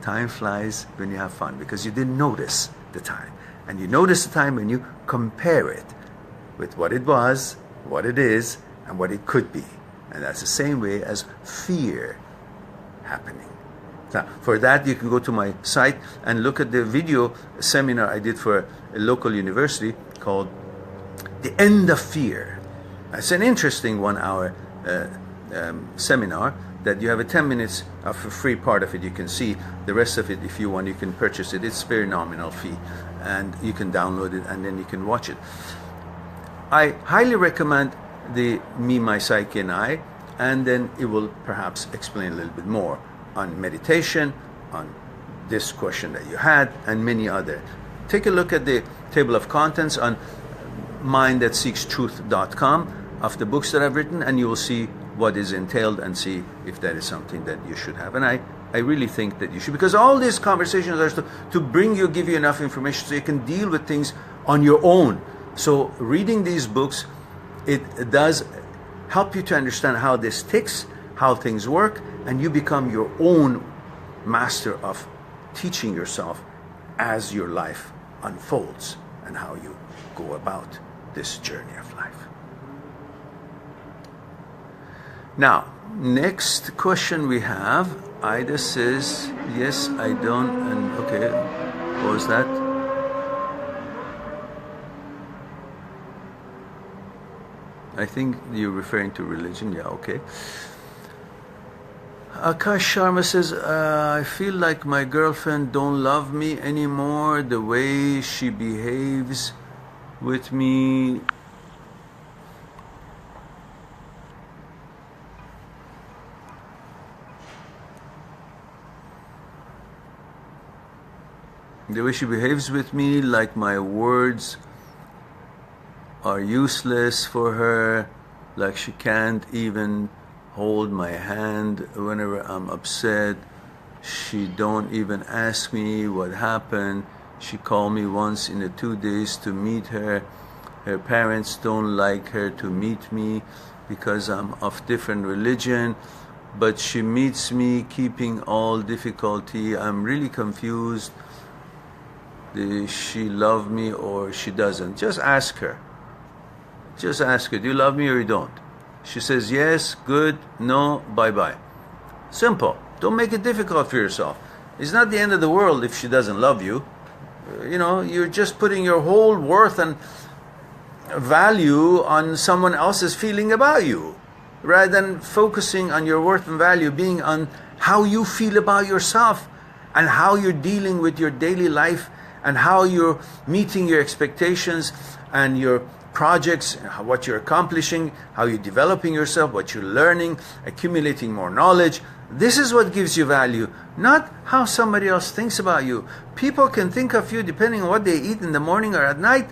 time flies when you have fun, because you didn't notice the time. And you notice the time when you compare it with what it was, what it is, and what it could be. And that's the same way as fear happening. Now, for that, you can go to my site and look at the video seminar I did for a local university called The End of Fear. It's an interesting 1-hour seminar that you have a 10 minutes of a free part of it. You can see the rest of it. If you want, you can purchase it. It's very nominal fee, and you can download it and then you can watch it. I highly recommend the Me, My Psyche and I, and then it will perhaps explain a little bit more on meditation, on this question that you had, and many other. Take a look at the table of contents on mindthatseekstruth.com of the books that I've written, and you will see what is entailed and see if that is something that you should have. And I really think that you should, because all these conversations are to bring you, give you enough information so you can deal with things on your own. So reading these books, it does help you to understand how this ticks, how things work, and you become your own master of teaching yourself as your life unfolds and how you go about this journey of life. Now, next question we have, Ida says, yes, I don't, and okay, what was that? I think you're referring to religion, yeah, okay. Akash Sharma says, I feel like my girlfriend don't love me anymore, the way she behaves with me. The way she behaves with me, like my words are useless for her, like she can't even hold my hand whenever I'm upset. She don't even ask me what happened. She called me once in the 2 days to meet her. Her parents don't like her to meet me because I'm of different religion, but she meets me keeping all difficulty. I'm really confused. Does she love me or she doesn't? Just ask her. Just ask her, do you love me or you don't? She says yes, good, no, bye-bye. Simple. Don't make it difficult for yourself. It's not the end of the world if she doesn't love you. You know, you're just putting your whole worth and value on someone else's feeling about you, rather than focusing on your worth and value being on how you feel about yourself and how you're dealing with your daily life and how you're meeting your expectations and your projects, what you're accomplishing, how you're developing yourself, what you're learning, accumulating more knowledge. This is what gives you value, not how somebody else thinks about you. People can think of you depending on what they eat in the morning or at night.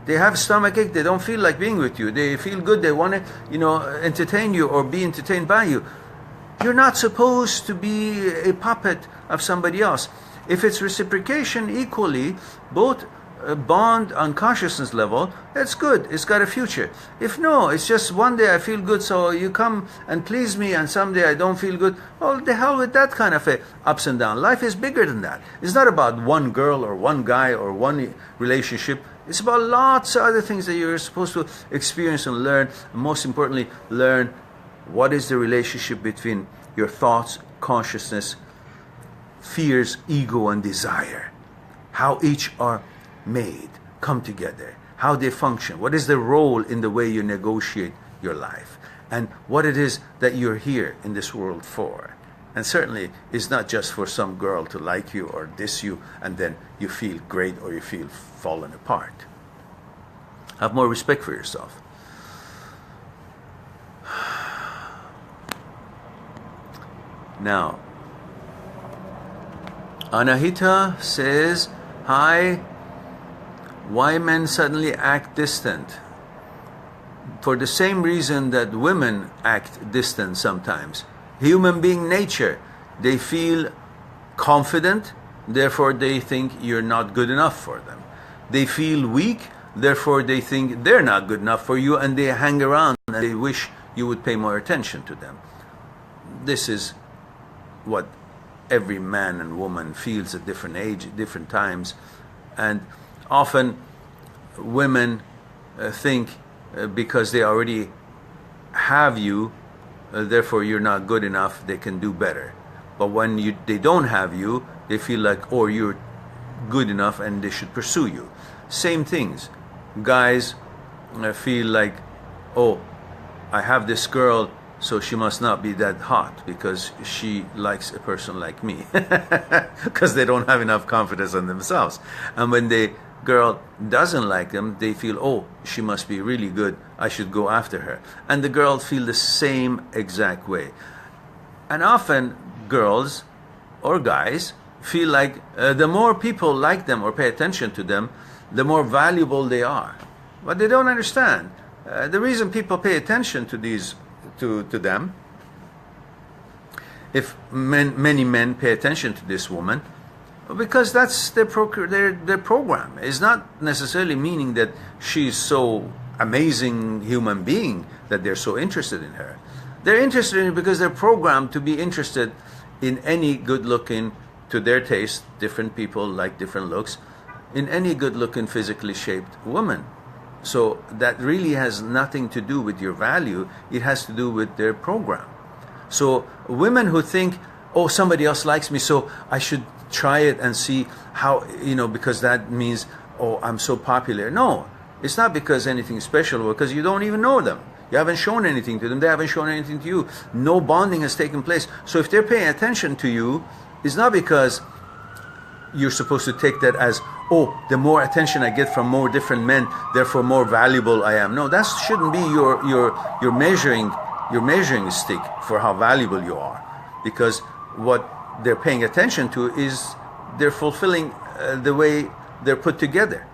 They have stomachache, they don't feel like being with you. They feel good, they want to, entertain you or be entertained by you. You're not supposed to be a puppet of somebody else. If it's reciprocation equally, both bond on consciousness level, that's good. It's got a future. If no, it's just one day I feel good, so you come and please me, and someday I don't feel good. Well, the hell with that kind of ups and downs. Life is bigger than that. It's not about one girl or one guy or one relationship. It's about lots of other things that you're supposed to experience and learn. And most importantly, learn what is the relationship between your thoughts, consciousness, fears, ego, and desire. How each are made, come together, how they function, what is the role in the way you negotiate your life, and what it is that you're here in this world for. And certainly it's not just for some girl to like you or diss you and then you feel great or you feel fallen apart. Have more respect for yourself. Now, Anahita says, hi, why men suddenly act distant? For the same reason that women act distant sometimes. Human being nature. They feel confident, therefore they think you're not good enough for them. They feel weak, therefore they think they're not good enough for you, and they hang around and they wish you would pay more attention to them. This is what every man and woman feels at different age, different times. And often women think because they already have you, therefore you're not good enough, they can do better. But when they don't have you, they feel like, oh, you're good enough and they should pursue you. Same things. Guys feel like, oh, I have this girl, so she must not be that hot because she likes a person like me. Because they don't have enough confidence in themselves. And when the girl doesn't like them, they feel, oh, she must be really good, I should go after her. And the girl feel the same exact way. And often girls or guys feel like the more people like them or pay attention to them, the more valuable they are. But they don't understand. The reason people pay attention to these to them, if many men pay attention to this woman, because that's their program. It's not necessarily meaning that she's so amazing human being that they're so interested in her. They're interested in it because they're programmed to be interested in any good-looking, to their taste, different people like different looks, in any good-looking, physically shaped woman. So that really has nothing to do with your value. It has to do with their program. So women who think, oh, somebody else likes me, so I should try it and see how, because that means, oh, I'm so popular. No, it's not because anything special, because you don't even know them. You haven't shown anything to them. They haven't shown anything to you. No bonding has taken place. So if they're paying attention to you, it's not because you're supposed to take that as, oh, the more attention I get from more different men, therefore more valuable I am. No, that shouldn't be your measuring stick for how valuable you are, because what they're paying attention to is they're fulfilling the way they're put together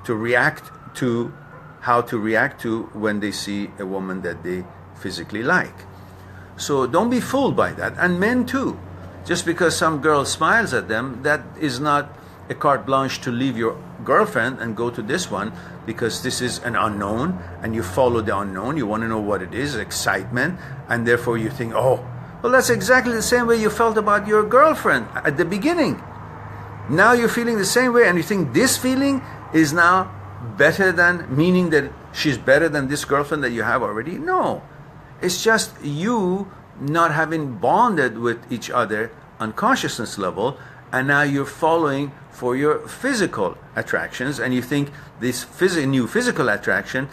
to react to how to react to when they see a woman that they physically like. So don't be fooled by that, and men too. Just because some girl smiles at them, that is not a carte blanche to leave your girlfriend and go to this one, because this is an unknown and you follow the unknown. You want to know what it is, excitement, and therefore you think, oh, well, that's exactly the same way you felt about your girlfriend at the beginning. Now you're feeling the same way, and you think this feeling is now better than, meaning that she's better than this girlfriend that you have already? No. It's just you not having bonded with each other on consciousness level, and now you're following for your physical attractions, and you think this new physical attraction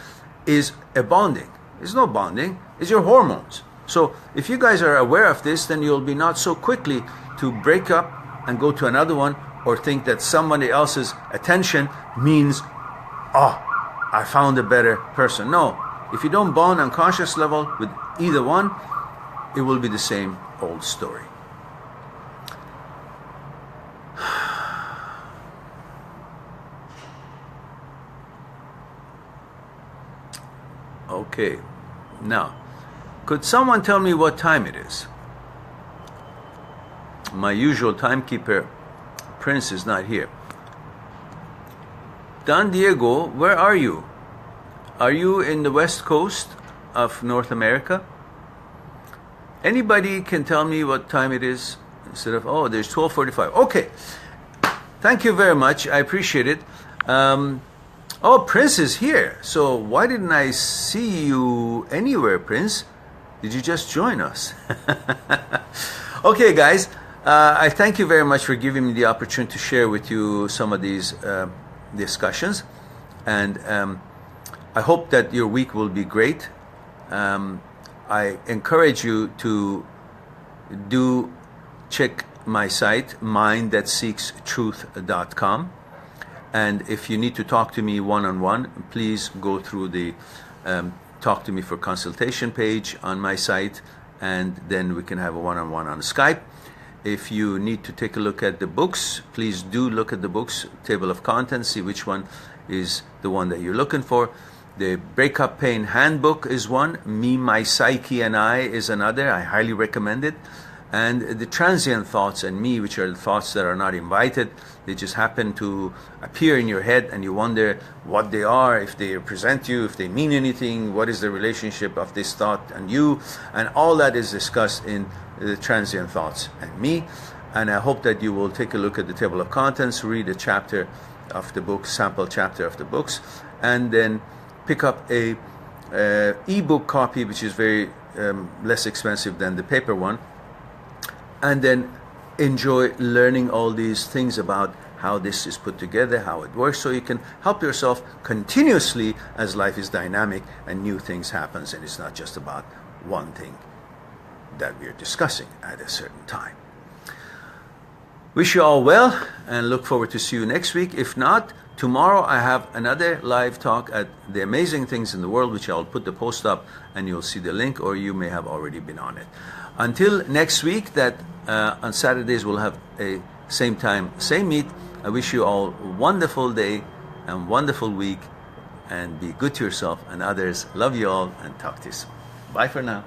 is a bonding. It's no bonding, it's your hormones. So if you guys are aware of this, then you'll be not so quickly to break up and go to another one, or think that somebody else's attention means, oh, I found a better person. No, if you don't bond on conscious level with either one, it will be the same old story. Okay, now, could someone tell me what time it is? My usual timekeeper, Prince, is not here. Don Diego, where are you? Are you in the West Coast of North America? Anybody can tell me what time it is instead of, oh, there's 12:45. Okay, thank you very much. I appreciate it. Oh, Prince is here. So why didn't I see you anywhere, Prince? Did you just join us? Okay, guys, I thank you very much for giving me the opportunity to share with you some of these discussions. And I hope that your week will be great. I encourage you to check my site, mindthatseekstruth.com. And if you need to talk to me one-on-one, please go through the Talk to Me for Consultation page on my site, and then we can have a one-on-one on Skype. If you need to take a look at the books, please do look at the books, table of contents, see which one is the one that you're looking for. The Breakup Pain Handbook is one. Me, My Psyche, and I is another. I highly recommend it. And the transient thoughts and me, which are the thoughts that are not invited, they just happen to appear in your head and you wonder what they are, if they represent you, if they mean anything, what is the relationship of this thought and you, and all that is discussed in the transient thoughts and me. And I hope that you will take a look at the table of contents, read a chapter of the book, sample chapter of the books, and then pick up a ebook copy, which is very less expensive than the paper one, and then enjoy learning all these things about how this is put together, how it works, so you can help yourself continuously as life is dynamic and new things happens, and it's not just about one thing that we're discussing at a certain time. Wish you all well and look forward to see you next week. If not, tomorrow I have another live talk at the Amazing Things in the World, which I'll put the post up and you'll see the link, or you may have already been on it. Until next week, that on Saturdays we'll have a same time, same meet. I wish you all a wonderful day and wonderful week, and be good to yourself and others. Love you all and talk to you soon. Bye for now.